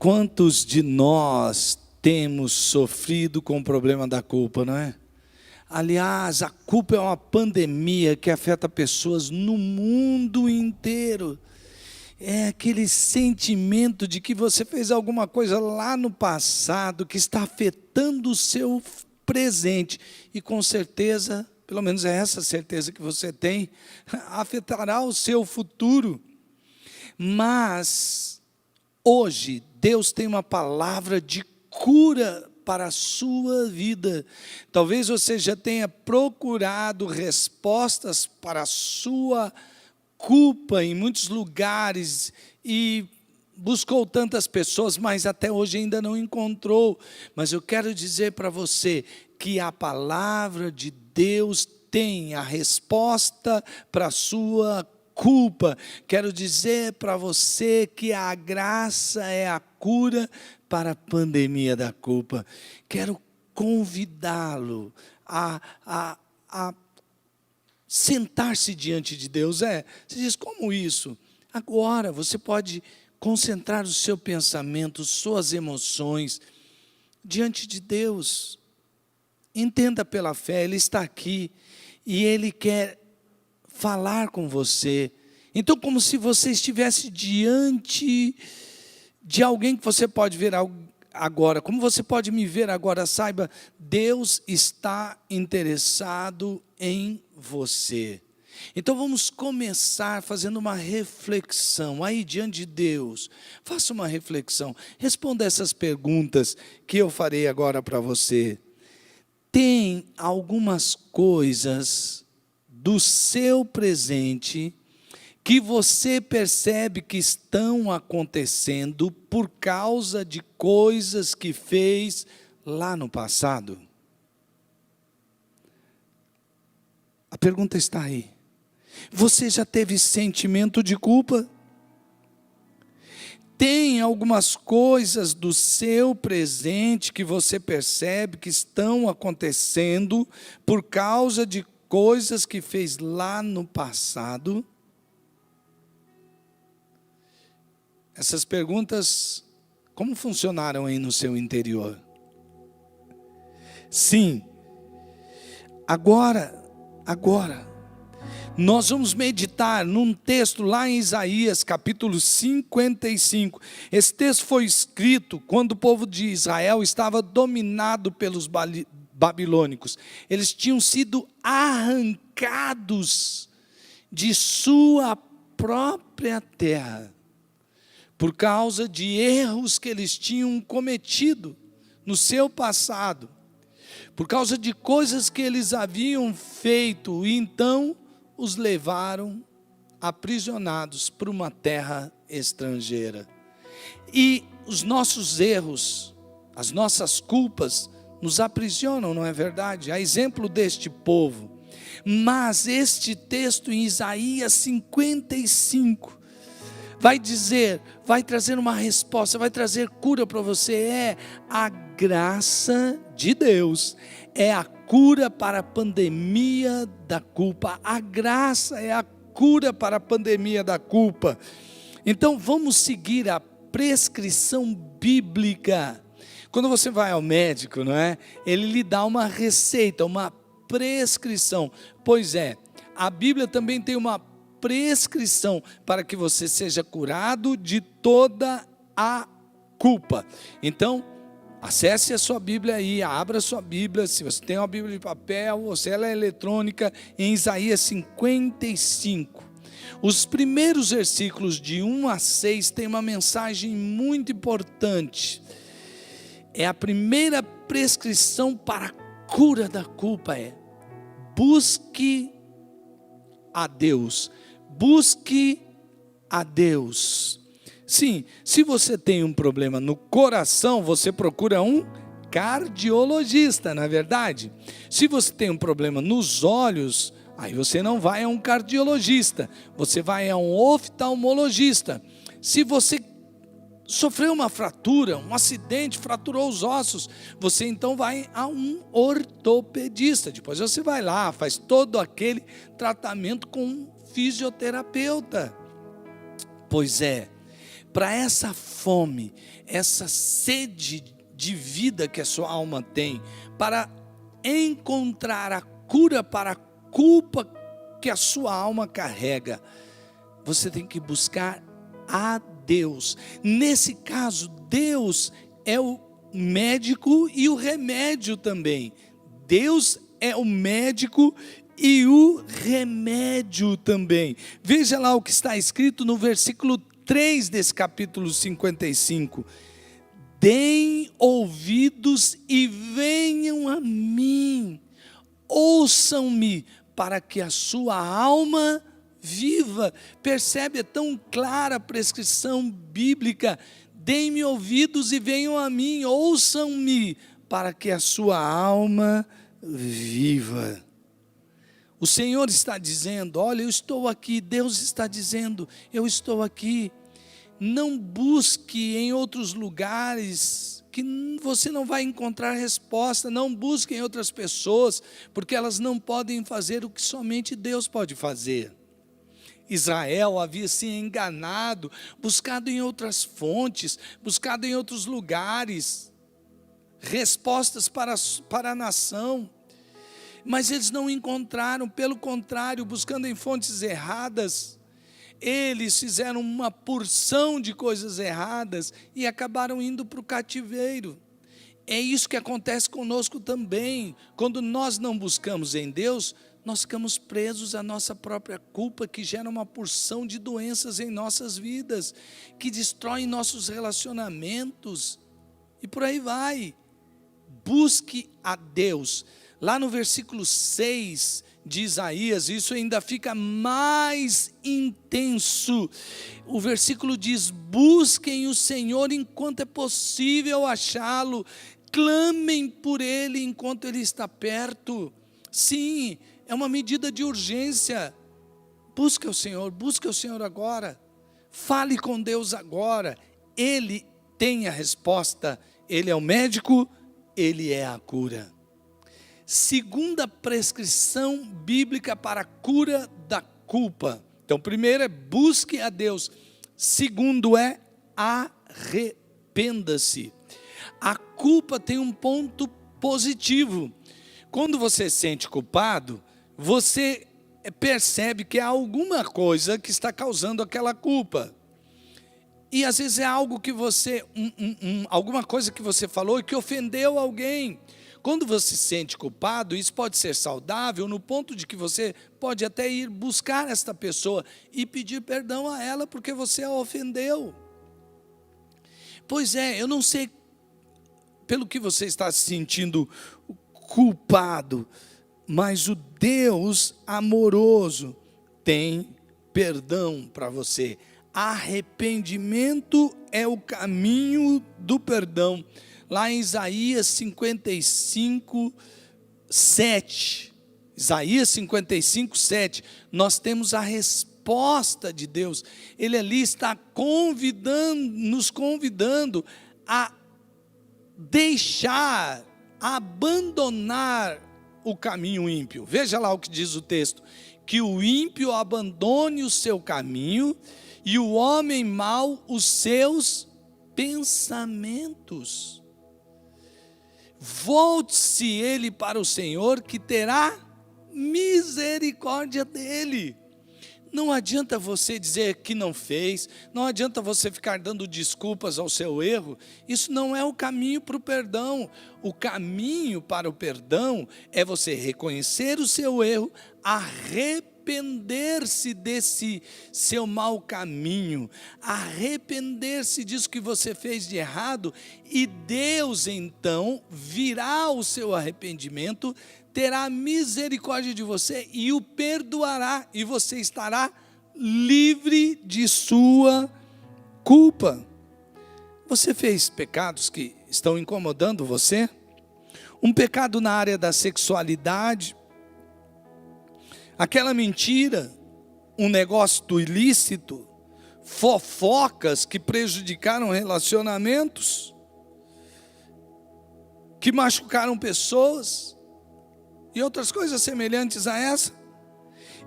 Quantos de nós temos sofrido com o problema da culpa, não é? Aliás, a culpa é uma pandemia que afeta pessoas no mundo inteiro. É aquele sentimento de que você fez alguma coisa lá no passado que está afetando o seu presente. E com certeza, pelo menos é essa certeza que você tem, afetará o seu futuro. Mas hoje Deus tem uma palavra de cura para a sua vida. Talvez você já tenha procurado respostas para a sua culpa em muitos lugares e buscou tantas pessoas, mas até hoje ainda não encontrou. Mas eu quero dizer para você que a palavra de Deus tem a resposta para a sua culpa. Quero dizer para você que a graça é a cura para a pandemia da culpa. Quero convidá-lo a sentar-se diante de Deus. Você diz, como isso? Agora você pode concentrar o seu pensamento, suas emoções diante de Deus. Entenda pela fé, Ele está aqui e Ele quer falar com você. Então, como se você estivesse diante de alguém que você pode ver agora, como você pode me ver agora, saiba, Deus está interessado em você. Então vamos começar fazendo uma reflexão, aí diante de Deus, faça uma reflexão, responda essas perguntas que eu farei agora para você. Tem algumas coisas do seu presente que você percebe que estão acontecendo por causa de coisas que fez lá no passado? A pergunta está aí. Você já teve sentimento de culpa? Tem algumas coisas do seu presente que você percebe que estão acontecendo por causa de coisas que fez lá no passado? Essas perguntas, como funcionaram aí no seu interior? Sim. Agora, nós vamos meditar num texto lá em Isaías, capítulo 55. Esse texto foi escrito quando o povo de Israel estava dominado pelos babilônicos. Eles tinham sido arrancados de sua própria terra, por causa de erros que eles tinham cometido no seu passado, por causa de coisas que eles haviam feito, e então os levaram aprisionados para uma terra estrangeira. E os nossos erros, as nossas culpas, nos aprisionam, não é verdade? A exemplo deste povo. Mas este texto em Isaías 55, vai dizer, vai trazer uma resposta, vai trazer cura para você. É a graça de Deus, é a cura para a pandemia da culpa. A graça é a cura para a pandemia da culpa. Então vamos seguir a prescrição bíblica. Quando você vai ao médico, não é? Ele lhe dá uma receita, uma prescrição. Pois é, a Bíblia também tem uma prescrição para que você seja curado de toda a culpa. Então, acesse a sua Bíblia aí, abra a sua Bíblia, se você tem uma Bíblia de papel ou se ela é eletrônica, em Isaías 55. Os primeiros versículos de 1 a 6 tem uma mensagem muito importante. É a primeira prescrição para a cura da culpa, busque a Deus. Busque a Deus. Sim, se você tem um problema no coração, você procura um cardiologista, não é verdade? Se você tem um problema nos olhos, aí você não vai a um cardiologista, você vai a um oftalmologista. Se você sofreu uma fratura, um acidente, fraturou os ossos, você então vai a um ortopedista. Depois você vai lá, faz todo aquele tratamento com um fisioterapeuta. Pois é, para essa fome, essa sede de vida que a sua alma tem, para encontrar a cura para a culpa que a sua alma carrega, você tem que buscar a Deus. Nesse caso, Deus é o médico e o remédio também. Deus é o médico e o remédio também. Veja lá o que está escrito no versículo 3 desse capítulo 55. Deem ouvidos e venham a mim, ouçam-me, para que a sua alma viva. Percebe, é tão clara a prescrição bíblica. Deem-me ouvidos e venham a mim, ouçam-me, para que a sua alma viva. O Senhor está dizendo, olha, eu estou aqui. Deus está dizendo, eu estou aqui. Não busque em outros lugares, que você não vai encontrar resposta. Não busque em outras pessoas, porque elas não podem fazer o que somente Deus pode fazer. Israel havia se enganado, buscado em outras fontes, buscado em outros lugares, respostas para a nação. Mas eles não encontraram, pelo contrário, buscando em fontes erradas, eles fizeram uma porção de coisas erradas e acabaram indo para o cativeiro. É isso que acontece conosco também. Quando nós não buscamos em Deus, nós ficamos presos à nossa própria culpa, que gera uma porção de doenças em nossas vidas, que destrói nossos relacionamentos, e por aí vai. Busque a Deus. Lá no versículo 6 de Isaías, isso ainda fica mais intenso. O versículo diz, busquem o Senhor enquanto é possível achá-lo, clamem por Ele enquanto Ele está perto. Sim, é uma medida de urgência. Busque o Senhor agora. Fale com Deus agora. Ele tem a resposta. Ele é o médico, Ele é a cura. Segunda prescrição bíblica para a cura da culpa. Então, primeiro é busque a Deus. Segundo é arrependa-se. A culpa tem um ponto positivo. Quando você se sente culpado, você percebe que há alguma coisa que está causando aquela culpa. E às vezes é algo que você, alguma coisa que você falou e que ofendeu alguém. Quando você se sente culpado, isso pode ser saudável, no ponto de que você pode até ir buscar esta pessoa e pedir perdão a ela porque você a ofendeu. Pois é, eu não sei pelo que você está se sentindo culpado, mas o Deus amoroso tem perdão para você. Arrependimento é o caminho do perdão. Lá em Isaías 55, 7. Isaías 55, 7. Nós temos a resposta de Deus. Ele ali está nos convidando a deixar, a abandonar o caminho ímpio. Veja lá o que diz o texto. Que o ímpio abandone o seu caminho e o homem mau os seus pensamentos. Volte-se ele para o Senhor, que terá misericórdia dele. Não adianta você dizer que não fez, não adianta você ficar dando desculpas ao seu erro. Isso não é o caminho para o perdão. O caminho para o perdão é você reconhecer o seu erro, arrepender-se desse seu mau caminho, arrepender-se disso que você fez de errado, e Deus então virá o seu arrependimento, terá misericórdia de você e o perdoará, e você estará livre de sua culpa. Você fez pecados que estão incomodando você? Um pecado na área da sexualidade, aquela mentira, um negócio ilícito, fofocas que prejudicaram relacionamentos, que machucaram pessoas e outras coisas semelhantes a essa.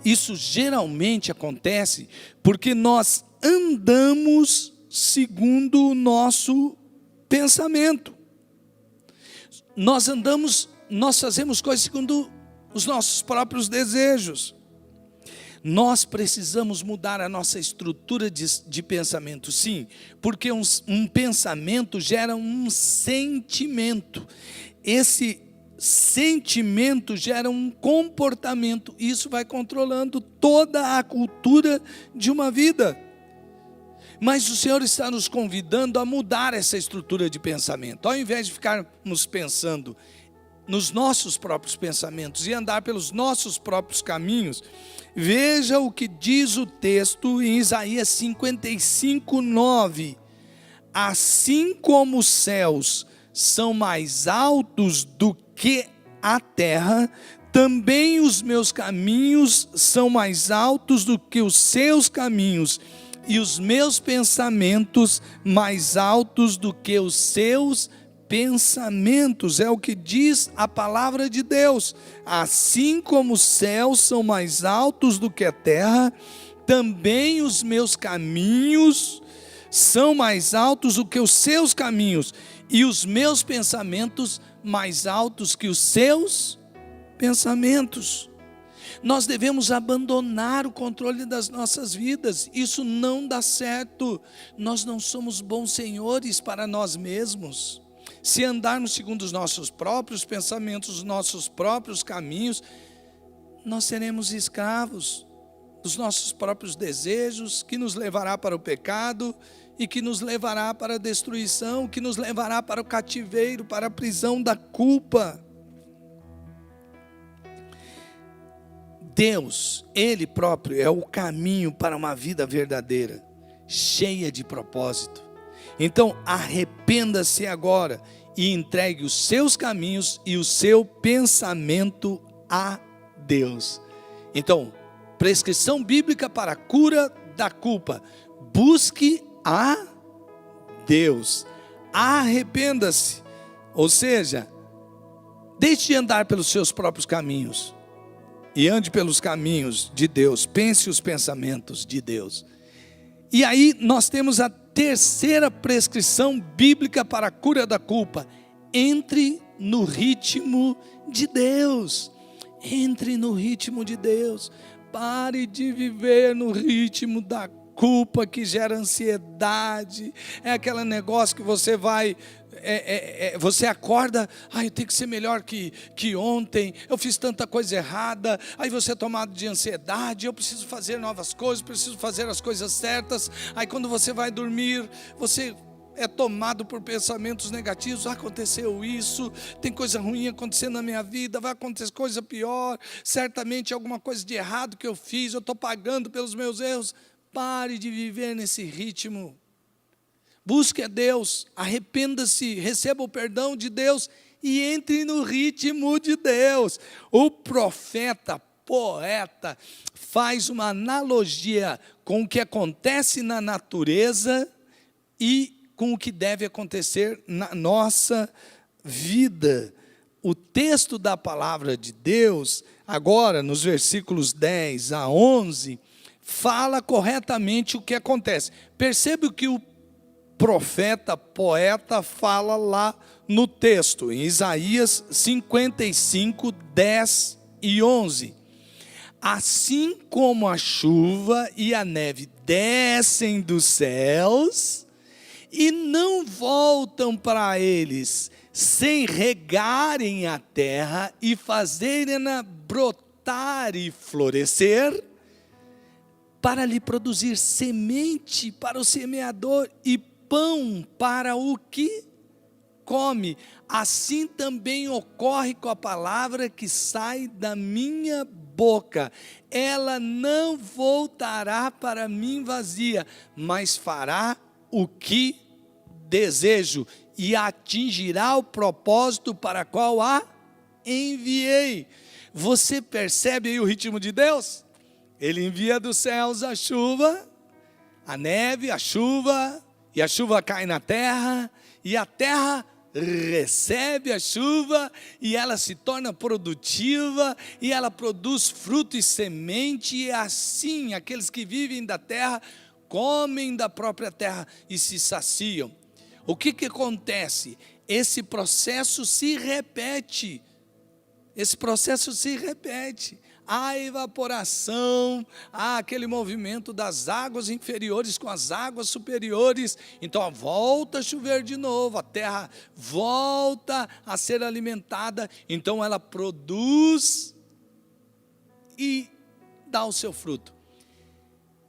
Isso geralmente acontece porque nós andamos segundo o nosso pensamento. Nós fazemos coisas segundo os nossos próprios desejos. Nós precisamos mudar a nossa estrutura de pensamento, sim, porque um pensamento gera um sentimento. Esse sentimento gera um comportamento. Isso vai controlando toda a cultura de uma vida. Mas o Senhor está nos convidando a mudar essa estrutura de pensamento. Ao invés de ficarmos pensando nos nossos próprios pensamentos e andar pelos nossos próprios caminhos, veja o que diz o texto em Isaías 55:9. Assim como os céus são mais altos do que a terra, também os meus caminhos são mais altos do que os seus caminhos, e os meus pensamentos mais altos do que os seus pensamentos. É o que diz a palavra de Deus. Assim como os céus são mais altos do que a terra, também os meus caminhos são mais altos do que os seus caminhos, e os meus pensamentos mais altos que os seus pensamentos. Nós devemos abandonar o controle das nossas vidas. Isso não dá certo. Nós não somos bons senhores para nós mesmos. Se andarmos segundo os nossos próprios pensamentos, os nossos próprios caminhos, nós seremos escravos dos nossos próprios desejos, que nos levará para o pecado e que nos levará para a destruição, que nos levará para o cativeiro, para a prisão da culpa. Deus, Ele próprio, é o caminho para uma vida verdadeira, cheia de propósito. Então, arrependa-se agora e entregue os seus caminhos e o seu pensamento a Deus. Então, prescrição bíblica para a cura da culpa: busque a Deus, arrependa-se, ou seja, deixe de andar pelos seus próprios caminhos e ande pelos caminhos de Deus, pense os pensamentos de Deus. E aí nós temos a terceira prescrição bíblica para a cura da culpa: entre no ritmo de Deus. Entre no ritmo de Deus. Pare de viver no ritmo da culpa, que gera ansiedade. É aquele negócio que você vai, você acorda, eu tenho que ser melhor que ontem, eu fiz tanta coisa errada. Aí você é tomado de ansiedade, eu preciso fazer novas coisas, preciso fazer as coisas certas. Aí quando você vai dormir, você é tomado por pensamentos negativos: aconteceu isso, tem coisa ruim acontecendo na minha vida, vai acontecer coisa pior, certamente alguma coisa de errado que eu fiz, eu estou pagando pelos meus erros. Pare de viver nesse ritmo. Busque a Deus, arrependa-se, receba o perdão de Deus e entre no ritmo de Deus. O profeta, poeta, faz uma analogia com o que acontece na natureza e com o que deve acontecer na nossa vida. O texto da palavra de Deus, agora nos versículos 10 a 11, fala corretamente o que acontece. Percebe o que o profeta, poeta fala lá no texto, em Isaías 55, 10 e 11. Assim como a chuva e a neve descem dos céus e não voltam para eles, sem regarem a terra e fazerem-na brotar e florescer, para lhe produzir semente para o semeador e pão para o que come, assim também ocorre com a palavra que sai da minha boca. Ela não voltará para mim vazia, mas fará o que desejo e atingirá o propósito para qual a enviei. Você percebe aí o ritmo de Deus? Ele envia dos céus a chuva, a neve, a chuva, e a chuva cai na terra, e a terra recebe a chuva, e ela se torna produtiva, e ela produz fruto e semente, e assim aqueles que vivem da terra comem da própria terra e se saciam. O que acontece? Esse processo se repete. A evaporação, aquele movimento das águas inferiores com as águas superiores. Então, volta a chover de novo, a terra volta a ser alimentada. Então, ela produz e dá o seu fruto.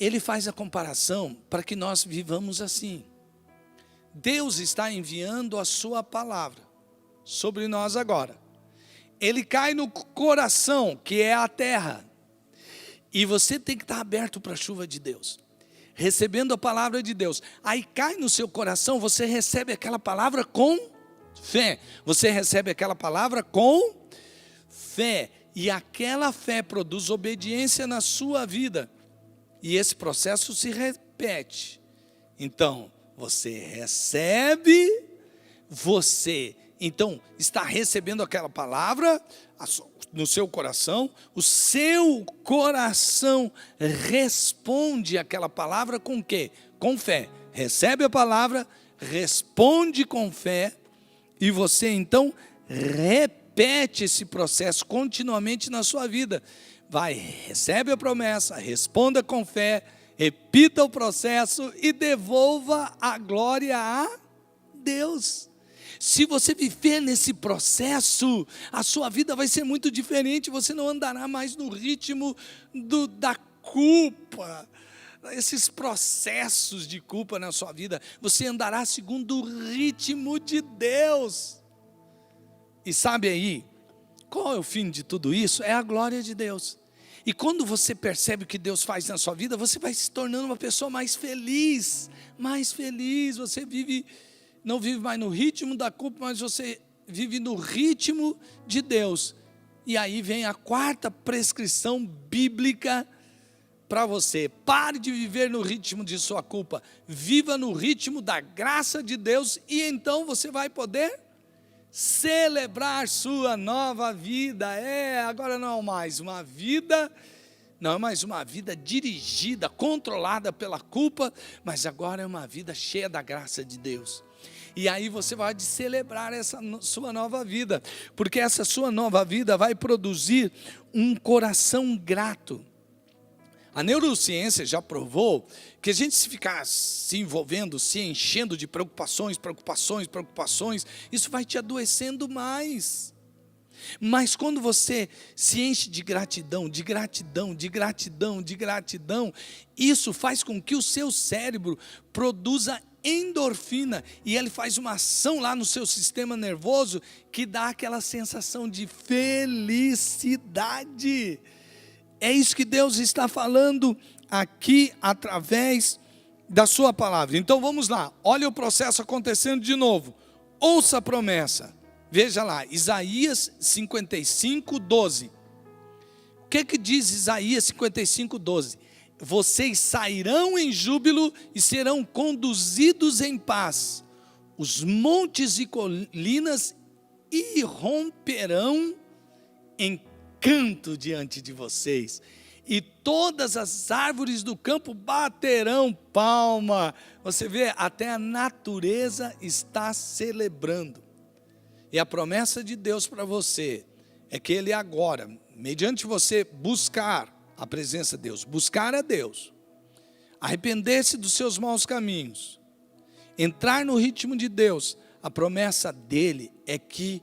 Ele faz a comparação para que nós vivamos assim. Deus está enviando a sua palavra sobre nós agora. Ele cai no coração, que é a terra. E você tem que estar aberto para a chuva de Deus, recebendo a palavra de Deus. Aí cai no seu coração, você recebe aquela palavra com fé. Você recebe aquela palavra com fé. E aquela fé produz obediência na sua vida. E esse processo se repete. Então, você recebe, então está recebendo aquela palavra no seu coração, o seu coração responde aquela palavra com o quê? Com fé. Recebe a palavra, responde com fé, e você então repete esse processo continuamente na sua vida. Recebe a promessa, responda com fé, repita o processo e devolva a glória a Deus. Se você viver nesse processo, a sua vida vai ser muito diferente. Você não andará mais no ritmo da culpa, esses processos de culpa na sua vida. Você andará segundo o ritmo de Deus. E sabe aí, qual é o fim de tudo isso? É a glória de Deus. E quando você percebe o que Deus faz na sua vida, você vai se tornando uma pessoa mais feliz. Você não vive mais no ritmo da culpa, mas você vive no ritmo de Deus. E aí vem a quarta prescrição bíblica para você. Pare de viver no ritmo de sua culpa. Viva no ritmo da graça de Deus, e então você vai poder celebrar sua nova vida. Agora não é mais uma vida dirigida, controlada pela culpa, mas agora é uma vida cheia da graça de Deus. E aí você vai celebrar essa sua nova vida, porque essa sua nova vida vai produzir um coração grato. A neurociência já provou que a gente, se ficar se envolvendo, se enchendo de preocupações, isso vai te adoecendo mais. Mas quando você se enche de gratidão, isso faz com que o seu cérebro produza endorfina, e ele faz uma ação lá no seu sistema nervoso que dá aquela sensação de felicidade. É isso que Deus está falando aqui através da sua palavra. Então vamos lá, olha o processo acontecendo de novo. Ouça a promessa. Veja lá, Isaías 55, 12. O que diz Isaías 55, 12? Vocês sairão em júbilo e serão conduzidos em paz. Os montes e colinas irromperão em canto diante de vocês, e todas as árvores do campo baterão palma. Você vê, até a natureza está celebrando. E a promessa de Deus para você é que Ele agora, mediante você buscar a presença de Deus, buscar a Deus, arrepender-se dos seus maus caminhos, entrar no ritmo de Deus, a promessa dele é que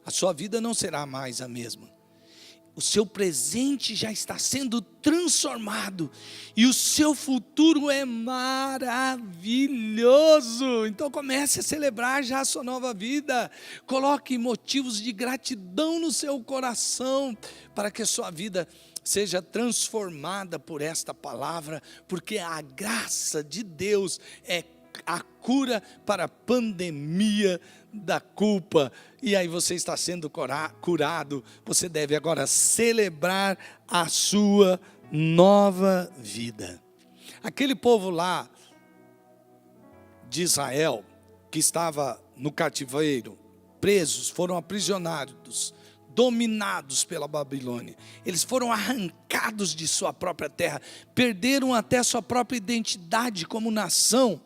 a sua vida não será mais a mesma. O seu presente já está sendo transformado e o seu futuro é maravilhoso. Então comece a celebrar já a sua nova vida. Coloque motivos de gratidão no seu coração para que a sua vida seja transformada por esta palavra, porque a graça de Deus é a cura para a pandemia da culpa. E aí você está sendo curado. Você deve agora celebrar a sua nova vida. Aquele povo lá de Israel, que estava no cativeiro, presos, foram aprisionados dominados pela Babilônia. Eles foram arrancados de sua própria terra, perderam até sua própria identidade como nação.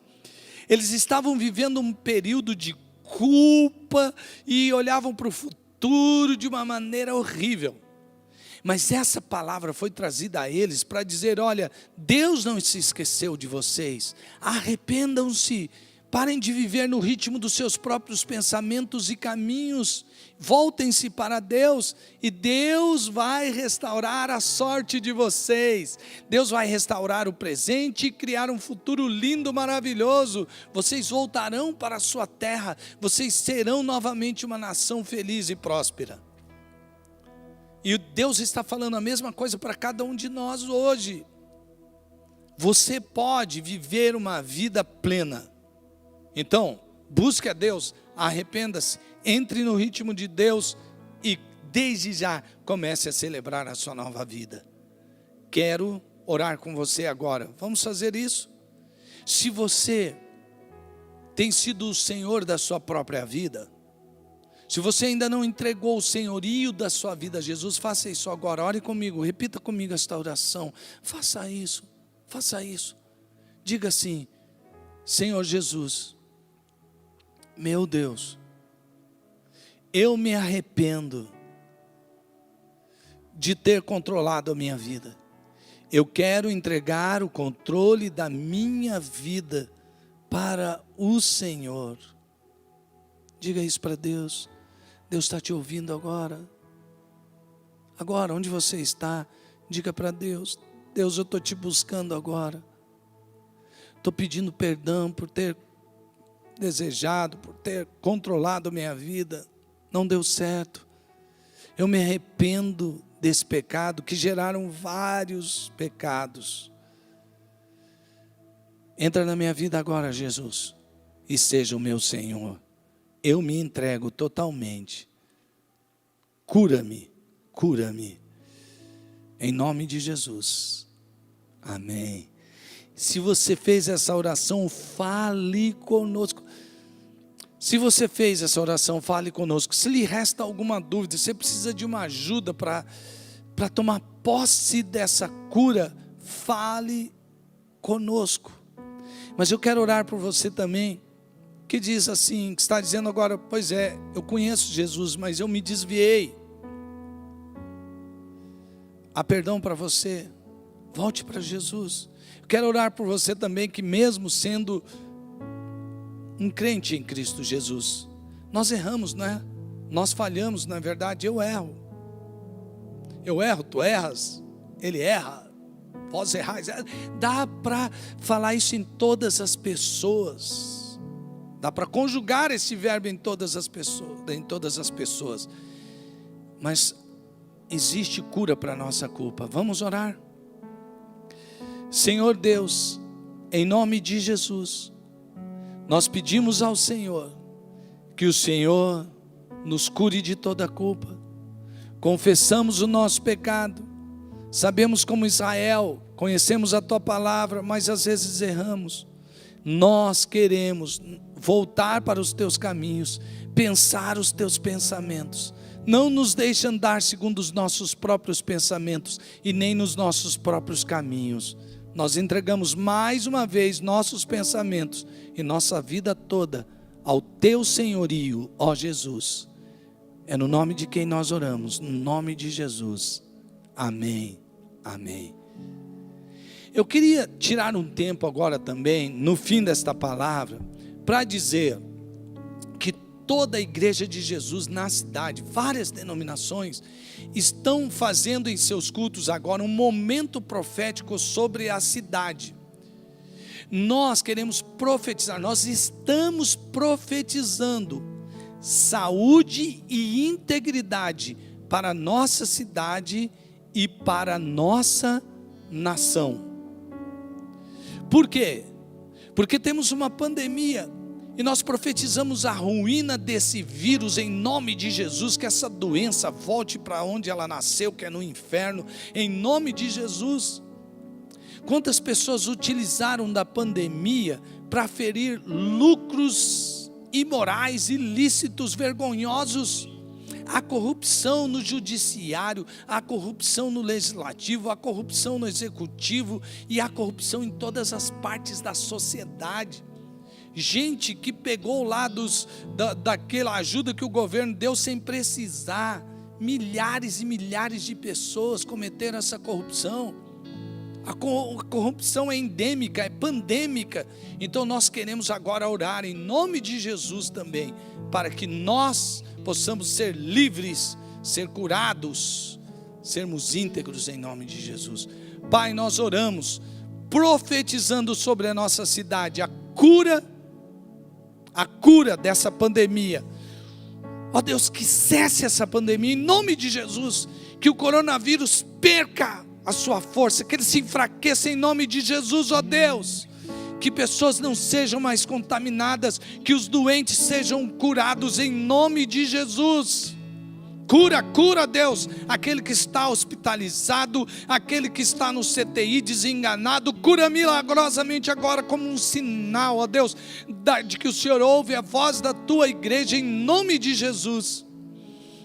Eles estavam vivendo um período de culpa e olhavam para o futuro de uma maneira horrível. Mas essa palavra foi trazida a eles para dizer: olha, Deus não se esqueceu de vocês, arrependam-se, parem de viver no ritmo dos seus próprios pensamentos e caminhos, voltem-se para Deus, e Deus vai restaurar a sorte de vocês, Deus vai restaurar o presente e criar um futuro lindo, maravilhoso. Vocês voltarão para a sua terra, vocês serão novamente uma nação feliz e próspera. E Deus está falando a mesma coisa para cada um de nós hoje. Você pode viver uma vida plena. Então, busque a Deus, arrependa-se, entre no ritmo de Deus e desde já comece a celebrar a sua nova vida. Quero orar com você agora. Vamos fazer isso? Se você tem sido o Senhor da sua própria vida, se você ainda não entregou o senhorio da sua vida a Jesus, faça isso agora. Ore comigo, repita comigo esta oração. Faça isso, faça isso. Diga assim: Senhor Jesus, meu Deus, eu me arrependo de ter controlado a minha vida. Eu quero entregar o controle da minha vida para o Senhor. Diga isso para Deus. Deus está te ouvindo agora. Agora, onde você está, diga para Deus: Deus, eu estou te buscando agora. Estou pedindo perdão por ter desejado, por ter controlado a minha vida. Não deu certo. Eu me arrependo desse pecado que geraram vários pecados. Entra na minha vida agora, Jesus, e seja o meu Senhor. Eu me entrego totalmente. Cura-me, cura-me. Em nome de Jesus. Amém. Se você fez essa oração, fale conosco. Se você fez essa oração, fale conosco. Se lhe resta alguma dúvida, você precisa de uma ajuda para tomar posse dessa cura, fale conosco. Mas eu quero orar por você também, que diz assim, que está dizendo agora: pois é, eu conheço Jesus, mas eu me desviei. Há perdão para você, volte para Jesus. Eu quero orar por você também, que mesmo sendo um crente em Cristo Jesus, nós erramos, não é? Nós falhamos, na verdade. Eu erro, tu erras, ele erra, vós errais. Dá para falar isso em todas as pessoas. Dá para conjugar esse verbo em todas as pessoas. Mas existe cura para a nossa culpa. Vamos orar? Senhor Deus, em nome de Jesus, nós pedimos ao Senhor que o Senhor nos cure de toda culpa. Confessamos o nosso pecado. Sabemos como Israel, conhecemos a Tua palavra, mas às vezes erramos. Nós queremos voltar para os Teus caminhos, pensar os Teus pensamentos. Não nos deixe andar segundo os nossos próprios pensamentos e nem nos nossos próprios caminhos. Nós entregamos mais uma vez nossos pensamentos e nossa vida toda ao Teu senhorio, ó Jesus. É no nome de quem nós oramos, no nome de Jesus. Amém, amém. Eu queria tirar um tempo agora também, no fim desta palavra, para dizer que toda a igreja de Jesus na cidade, várias denominações, estão fazendo em seus cultos agora um momento profético sobre a cidade. Nós queremos profetizar, nós estamos profetizando saúde e integridade para a nossa cidade e para a nossa nação. Por quê? Porque temos uma pandemia e nós profetizamos a ruína desse vírus em nome de Jesus, que essa doença volte para onde ela nasceu, que é no inferno, em nome de Jesus. Quantas pessoas utilizaram da pandemia para ferir lucros imorais, ilícitos, vergonhosos? Há corrupção no judiciário, há corrupção no legislativo, há corrupção no executivo e há corrupção em todas as partes da sociedade. Gente que pegou lá daquela ajuda que o governo deu sem precisar. Milhares e milhares de pessoas cometeram essa corrupção. A corrupção é endêmica, é pandêmica. Então nós queremos agora orar em nome de Jesus também, para que nós possamos ser livres, ser curados, sermos íntegros em nome de Jesus. Pai, nós oramos, profetizando sobre a nossa cidade a cura dessa pandemia. Ó Deus, que cesse essa pandemia em nome de Jesus, que o coronavírus perca a sua força, que ele se enfraqueça em nome de Jesus, ó Deus. Que pessoas não sejam mais contaminadas, que os doentes sejam curados em nome de Jesus. Cura, Deus, aquele que está hospitalizado, aquele que está no CTI desenganado, cura milagrosamente agora como um sinal, ó Deus, de que o Senhor ouve a voz da tua igreja em nome de Jesus.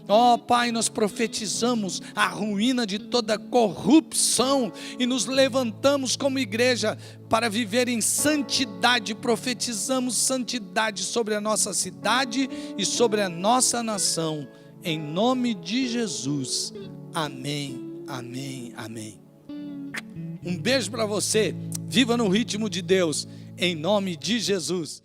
Ó Pai, nós profetizamos a ruína de toda corrupção e nos levantamos como igreja para viver em santidade. Profetizamos santidade sobre a nossa cidade e sobre a nossa nação, em nome de Jesus. Amém, amém, amém. Um beijo para você, viva no ritmo de Deus, em nome de Jesus.